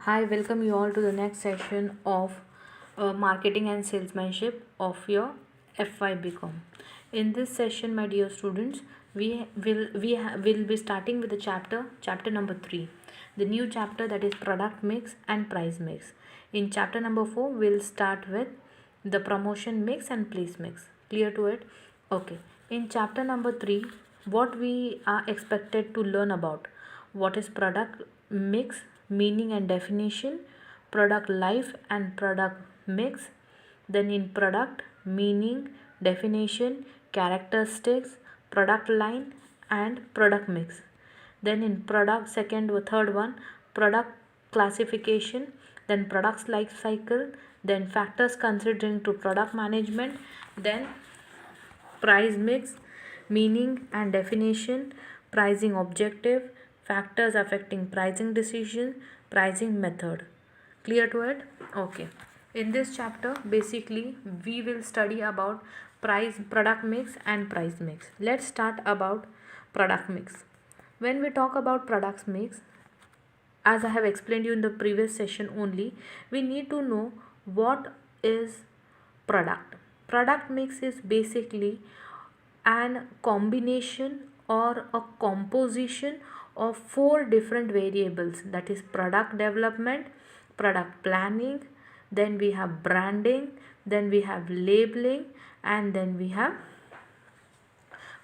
Hi, welcome you all to the next session of marketing and salesmanship of your FY BCom. In this session, my dear students, will be starting with the chapter number 3, the new chapter, that is product mix and price mix. In chapter number 4, we'll start with the promotion mix and place mix. Clear to it? Okay. In chapter number 3, what we are expected to learn about: what is product mix, meaning and definition, product life and product mix. Then in product, meaning, definition, characteristics, product line and product mix. Then in product, second or third one, product classification, then products life cycle, then factors considering to product management, then price mix, meaning and definition, pricing objective, factors affecting pricing decision, pricing method. Clear to it? Okay. In this chapter, basically, we will study about product mix and price mix. Let's start about product mix. When we talk about product mix, as I have explained you in the previous session only, we need to know what is product. Product mix is basically an combination or a composition of 4 different variables, that is product development, product planning, then we have branding, then we have labeling, and then we have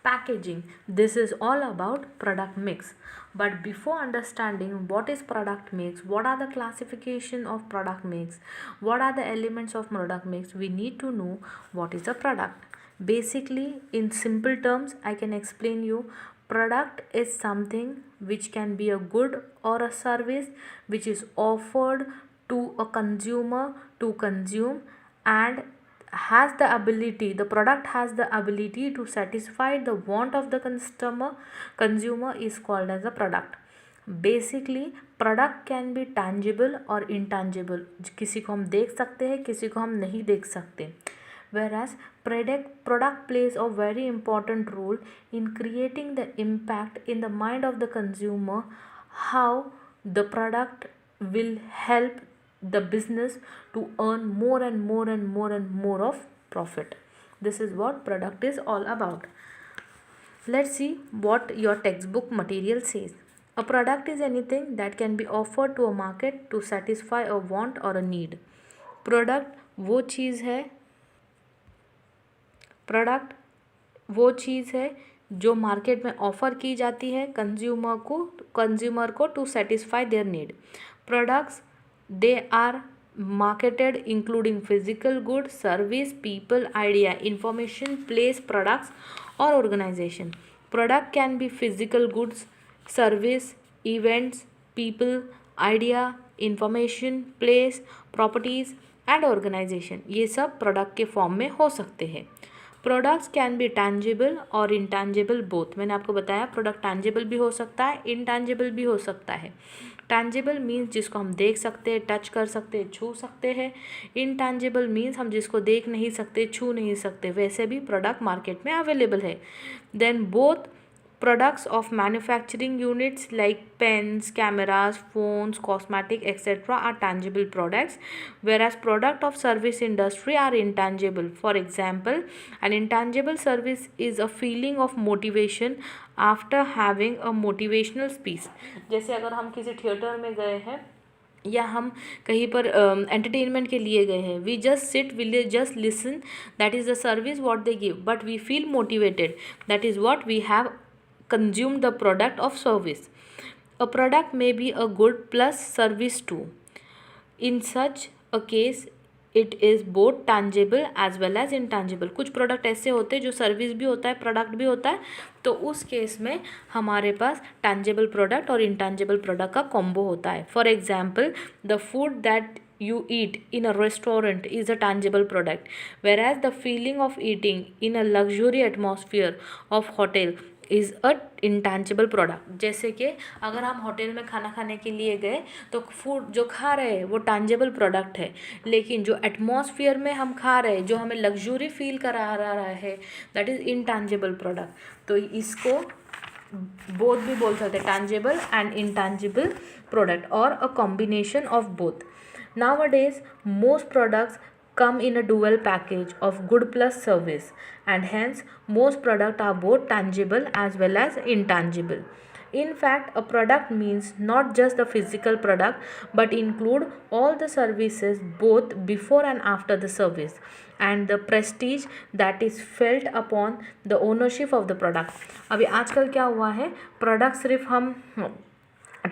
packaging. This is all about product mix. But before understanding what is product mix, what are the classification of product mix, what are the elements of product mix, we need to know what is a product. Basically, in simple terms, I can explain you: product is something which can be a good or a service which is offered to a consumer to consume, and the product has the ability to satisfy the want of the consumer is called as a product. Basically product can be tangible और intangible, किसी को हम देख सकते हैं, किसी को हम नहीं देख सकते. Whereas product plays a very important role in creating the impact in the mind of the consumer, how the product will help the business to earn more and more and more and more of profit. This is what product is all about. Let's see what your textbook material says. A product is anything that can be offered to a market to satisfy a want or a need. Product वो चीज़ है जो market में offer की जाती है consumer को to satisfy their need. Products, they are marketed including physical goods, service, people, idea, information, place, products or organization. Product can be physical goods, service, events, people, idea, information, place, properties and organization. ये सब product के form में हो सकते हैं. Products can be tangible और intangible both. मैंने आपको बताया प्रोडक्ट टैंजिबल भी हो सकता है, इनटैंजिबल भी हो सकता है. टैंजिबल मीन्स जिसको हम देख सकते हैं, टच कर सकते हैं, छू सकते हैं. इनटैंजिबल मीन्स हम जिसको देख नहीं सकते, छू नहीं सकते. वैसे भी प्रोडक्ट मार्केट में अवेलेबल है. Then both products of manufacturing units like pens, cameras, phones, cosmetic, etc. are tangible products, whereas product of service industry are intangible. For example, an intangible service is a feeling of motivation after having a motivational speech. जैसे अगर हम किसी theatre में गए हैं या हम कहीं पर एंटरटेनमेंट के लिए गए हैं, we just sit, will just listen, that is the service what they give, but we feel motivated, that is what we have consume the product of service. A product may be a good plus service too. In such a case, it is both tangible as well as intangible. कुछ product ऐसे होते हैं जो service भी होता है, product भी होता है, तो उस केस में हमारे पास टैंजिबल प्रोडक्ट और इंटैंजिबल प्रोडक्ट का कॉम्बो होता है. For example, the food that you eat in a restaurant is a tangible product, whereas the feeling of eating in a luxury atmosphere of hotel is a intangible product. जैसे कि अगर हम hotel में खाना खाने के लिए गए तो फूड जो खा रहे हैं वो टैंजिबल प्रोडक्ट है, लेकिन जो एटमॉस्फेयर में हम खा रहे हैं, जो हमें लग्जरी फील करा रहा है, दैट इज़ इनटैंजिबल प्रोडक्ट. तो इसको बोथ भी बोल सकते हैं, tangible and intangible product or a combination of both. Nowadays most products come in a dual package of good plus service, and hence most products are both tangible as well as intangible. In fact, a product means not just the physical product but include all the services both before and after the service, and the prestige that is felt upon the ownership of the product. अभी आजकल क्या हुआ है, product सिर्फ हम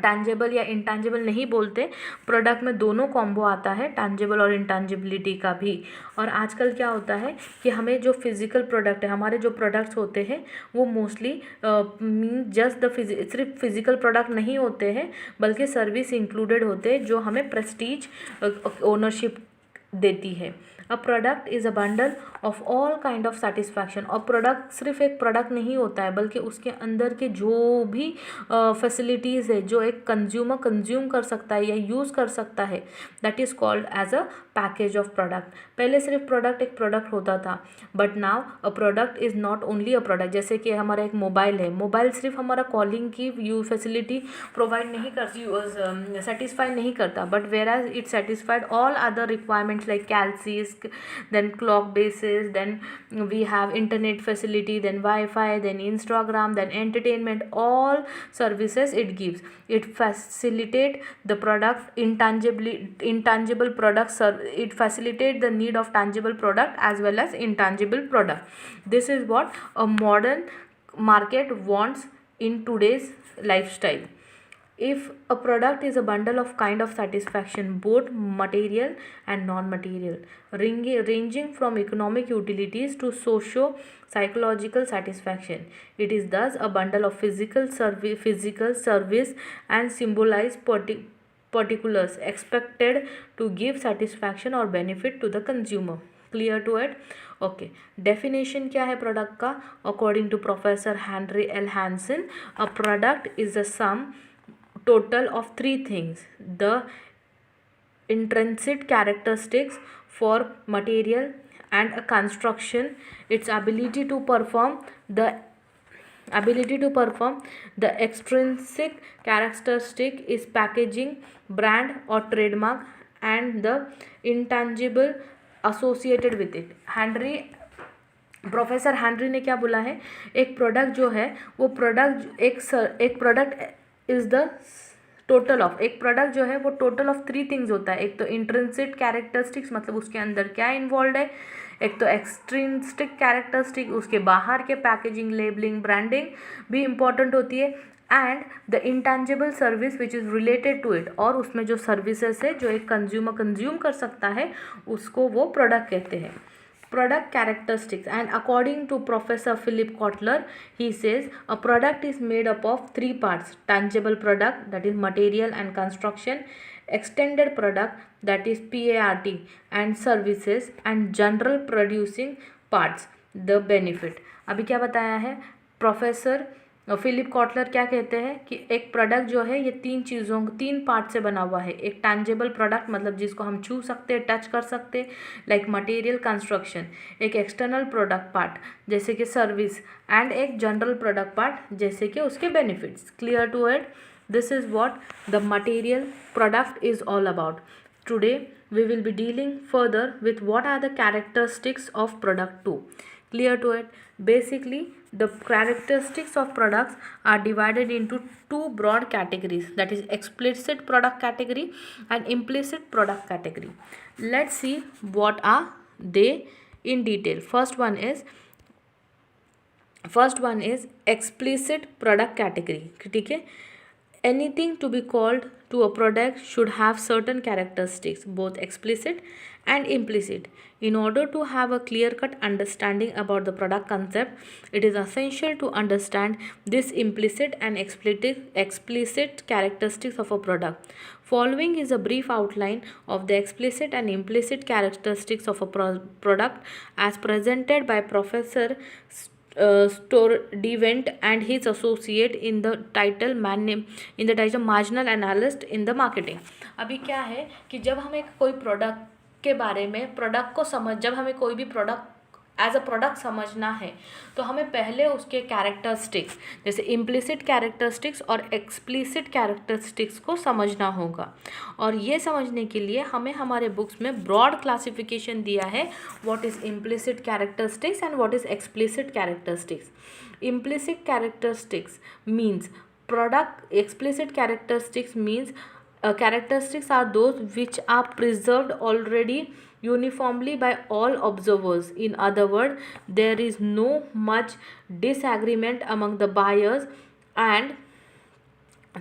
tangible या इंटैंजेबल नहीं बोलते, प्रोडक्ट में दोनों कॉम्बो आता है, टैंजेबल और इंटैंजिबिलिटी का भी। और आजकल क्या होता है कि हमें जो फिज़िकल प्रोडक्ट है, हमारे जो प्रोडक्ट्स होते हैं वो मोस्टली मीन जस्ट द सिर्फ फिज़िकल प्रोडक्ट नहीं होते हैं, बल्कि सर्विस इंक्लूडेड होते हैं जो हमें प्रेस्टीज ओनरशिप देती है। अ product is a bundle of all kind of satisfaction. और प्रोडक्ट सिर्फ एक प्रोडक्ट नहीं होता है, बल्कि उसके अंदर के जो भी फैसिलिटीज़ है जो एक कंज्यूमर कंज्यूम कर सकता है या यूज़ कर सकता है, that is called as a package of product. पहले सिर्फ प्रोडक्ट एक प्रोडक्ट होता था, but now a product is not only a product. जैसे कि हमारा एक मोबाइल है, मोबाइल सिर्फ हमारा कॉलिंग की फैसिलिटी प्रोवाइड नहीं करती, सेटिस्फाई नहीं करता, but where as it satisfied all other requirements like कैल्सीज, then clock bases, then we have internet facility, then Wi-Fi, then Instagram, then entertainment, all services it gives. It facilitate the product intangible products, it facilitate the need of tangible product as well as intangible product. This is what a modern market wants in today's lifestyle. If a product is a bundle of kind of satisfaction, both material and non-material, ranging from economic utilities to socio-psychological satisfaction, it is thus a bundle of physical service and symbolize particulars expected to give satisfaction or benefit to the consumer. Clear to it? Okay. Definition क्या है product का? According to Professor Henry L. Hansen, a product is a sum total of three things: the intrinsic characteristics for material and a construction, its ability to perform the extrinsic characteristic is packaging, brand or trademark, and the intangible associated with it. Professor Henry ने क्या बोला है, एक product जो है वो product एक product is the total of, एक प्रोडक्ट जो है वो टोटल ऑफ थ्री थिंग्स होता है। एक तो इंट्रिंसिक कैरेक्टरिस्टिक्स, मतलब उसके अंदर क्या इन्वॉल्व है, एक तो एक्सट्रिंसिक कैरेक्टरिस्टिक, उसके बाहर के पैकेजिंग, लेबलिंग, ब्रांडिंग भी इम्पॉर्टेंट होती है, and the intangible service which is related to it, और उसमें जो सर्विसेज है जो एक कंज्यूमर कंज्यूम कर सकता है उसको वो प्रोडक्ट कहते हैं। Product characteristics, and according to Professor Philip Kotler, he says a product is made up of three parts: tangible product, that is material and construction; extended product, that is PART and services; and general producing parts, the benefit. अभी क्या बताया है professor Philip Kotler, क्या कहते हैं कि एक product जो है ये तीन पार्ट से बना हुआ है। एक टैंजेबल प्रोडक्ट, मतलब जिसको हम छू सकते हैं, टच कर सकते हैं, लाइक मटेरियल, कंस्ट्रक्शन; एक एक्सटर्नल प्रोडक्ट पार्ट जैसे कि सर्विस; एंड एक जनरल प्रोडक्ट पार्ट जैसे कि उसके benefits. Clear to it? This is what the material product is all about. Today we will be dealing further with what are the characteristics of product 2. Clear to it? Basically, the characteristics of products are divided into two broad categories, that is explicit product category and implicit product category. Let's see what are they in detail. First one is explicit product category. ठीक है? Anything to be called to a product should have certain characteristics, both explicit and implicit. In order to have a clear-cut understanding about the product concept, it is essential to understand this implicit and explicit characteristics of a product. Following is a brief outline of the explicit and implicit characteristics of a product as presented by Professor Stordivant and his associate in the title Marginal Analyst in the Marketing. अभी क्या है कि जब हमें कोई product के बारे में, प्रोडक्ट को जब हमें कोई भी प्रोडक्ट एज अ प्रोडक्ट समझना है तो हमें पहले उसके कैरेक्टरिस्टिक्स जैसे इम्प्लिसिट कैरेक्टरिस्टिक्स और एक्सप्लिसिट कैरेक्टरिस्टिक्स को समझना होगा। और ये समझने के लिए हमें हमारे बुक्स में ब्रॉड क्लासिफिकेशन दिया है, what is implicit characteristics and what is explicit characteristics. Implicit characteristics means product. Explicit characteristics means characteristics are those which are preserved already uniformly by all observers. In other words, there is no much disagreement among the buyers and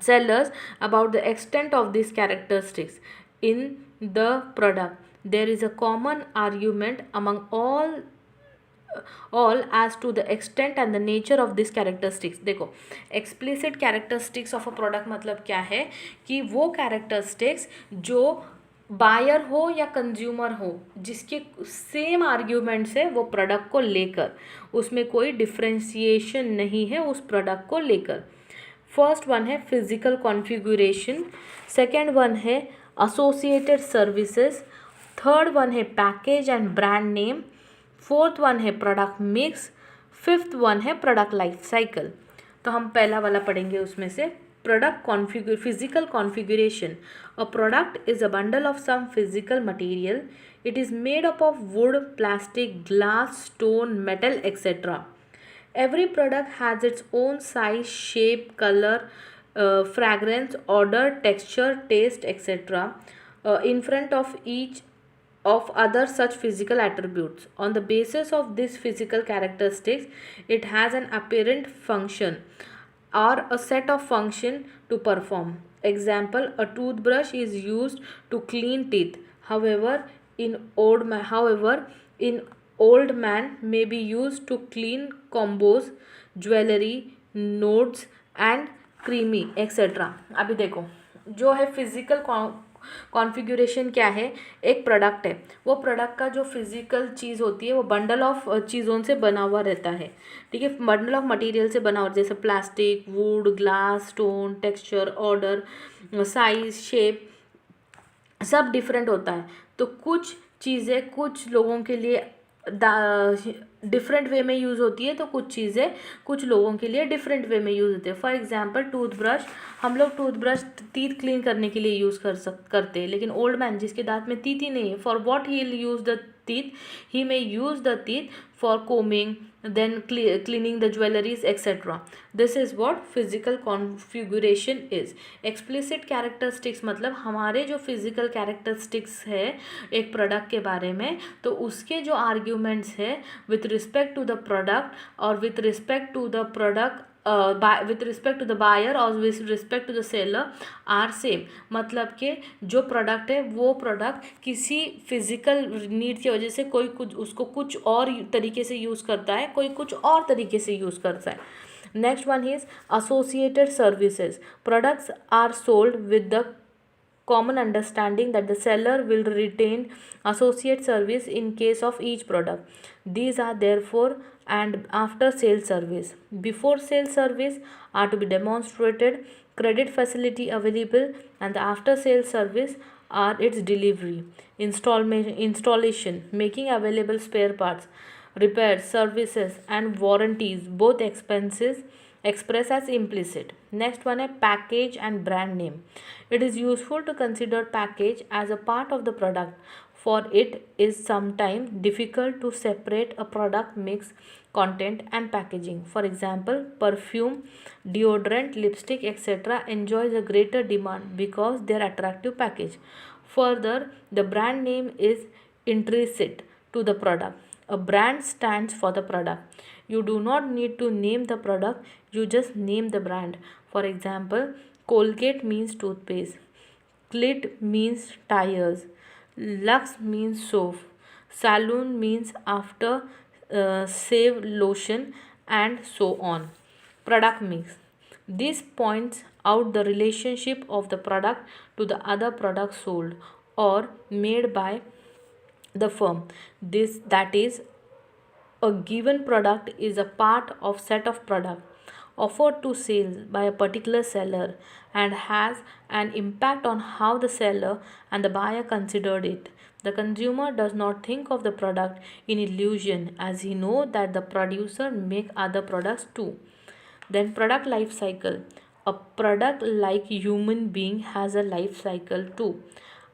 sellers about the extent of these characteristics in the product. There is a common argument among all as to the extent and the nature of this characteristics. देखो explicit characteristics of a product मतलब क्या है कि वो characteristics जो buyer हो या consumer हो जिसके सेम आर्ग्यूमेंट से वो प्रोडक्ट को लेकर, उसमें कोई डिफ्रेंशिएशन नहीं है उस प्रोडक्ट को लेकर। फर्स्ट वन है फिजिकल कॉन्फ़िगरेशन, सेकेंड वन है एसोसिएटेड सर्विसेज, थर्ड वन है package and brand name, fourth one है प्रोडक्ट मिक्स, फिफ्थ वन है प्रोडक्ट लाइफ साइकिल। तो हम पहला वाला पढ़ेंगे उसमें से product physical configuration. A product is a bundle of some physical material, it is made up of wood, plastic, glass, stone, metal etcetera. Every product has its own size, shape, color, fragrance, odor, texture, taste, etc. In front of each of other such physical attributes. On the basis of these physical characteristics, it has an apparent function or a set of function to perform. Example: a toothbrush is used to clean teeth. However, in old man may be used to clean combos, jewelry, notes and creamy etc. अभी देखो जो है physical configuration क्या है, एक product है, वो product का जो फिजिकल चीज़ होती है वो बंडल ऑफ चीज़ों से बना हुआ रहता है, ठीक है, बंडल ऑफ मटेरियल से बना हुआ, जैसे plastic, would, glass, stone, texture, order, size, shape सब डिफरेंट होता है। तो कुछ चीज़ें कुछ लोगों के लिए डिफरेंट वे में यूज़ होती है, तो कुछ चीज़ें कुछ लोगों के लिए डिफरेंट वे में यूज़ होती है। फॉर एग्जांपल टूथब्रश, हम लोग टूथब्रश टीथ क्लीन करने के लिए यूज़ करते हैं, लेकिन ओल्ड मैन जिसके दांत में टीथ ही नहीं है, for what he will use the teeth, he may use the teeth for combing, then cleaning the jewelries etc. This is what physical configuration is. Explicit characteristics मतलब हमारे जो physical characteristics है एक प्रोडक्ट के बारे में, तो उसके जो arguments है with respect to the product और with respect to the product with respect to the buyer और with respect to the seller are same. मतलब कि जो प्रोडक्ट है वो प्रोडक्ट किसी फिजिकल नीड की वजह से कोई कुछ उसको कुछ और तरीके से यूज़ करता है, कोई कुछ और तरीके से यूज़ करता है। Next one is associated services. Products are sold with the common understanding that the seller will retain associate service in case of each product. These are therefore and after sale service. Before sale service are to be demonstrated, credit facility available, and the after sale service are its delivery, installation, making available spare parts, repairs, services and warranties, both expenses expressed as implicit. Next one is package and brand name. It is useful to consider package as a part of the product, for it is sometimes difficult to separate a product mix, content and packaging. For example, perfume, deodorant, lipstick etc. enjoys a greater demand because their attractive package. Further, the brand name is intrinsic to the product. A brand stands for the product. You do not need to name the product, you just name the brand. For example, Colgate means toothpaste, Clit means tires, Lux means soap, Saloon means after shave lotion and so on. Product mix. This points out the relationship of the product to the other products sold or made by the firm. That is, a given product is a part of set of product offered to sale by a particular seller and has an impact on how the seller and the buyer considered it. The consumer does not think of the product in illusion as he knows that the producer make other products too. Then product life cycle. A product like human being has a life cycle too.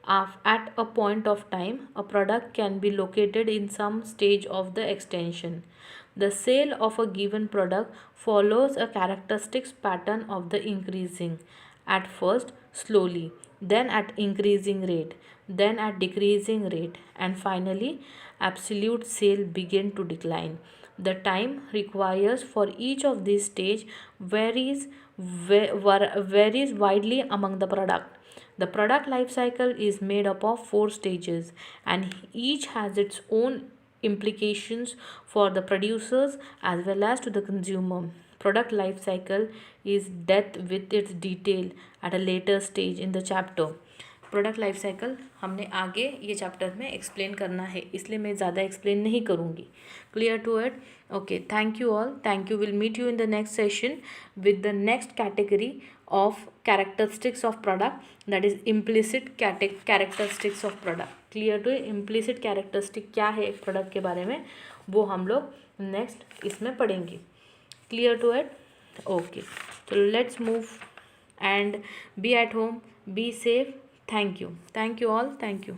At a point of time, a product can be located in some stage of the extension. The sale of a given product follows a characteristics pattern of the increasing, at first slowly, then at increasing rate, then at decreasing rate, and finally absolute sale begin to decline. The time requires for each of these stage varies widely among the product. The product life cycle is made up of four stages and each has its own implications for the producers as well as to the consumer. Product life cycle is dealt with its detail at a later stage in the chapter. Product life cycle हमने आगे ये chapter में explain करना है, इसलिए मैं ज़्यादा explain नहीं करूँगी. Clear to it? Okay, thank you all. Thank you. Will meet you in the next session with the next category of characteristics of product, that is implicit characteristics of product. Clear to? implicit characteristic क्या है एक product के बारे में, वो हम लोग next इसमें पढ़ेंगे. Clear to it? Okay, so let's move and be at home, be safe. Thank you all. Thank you.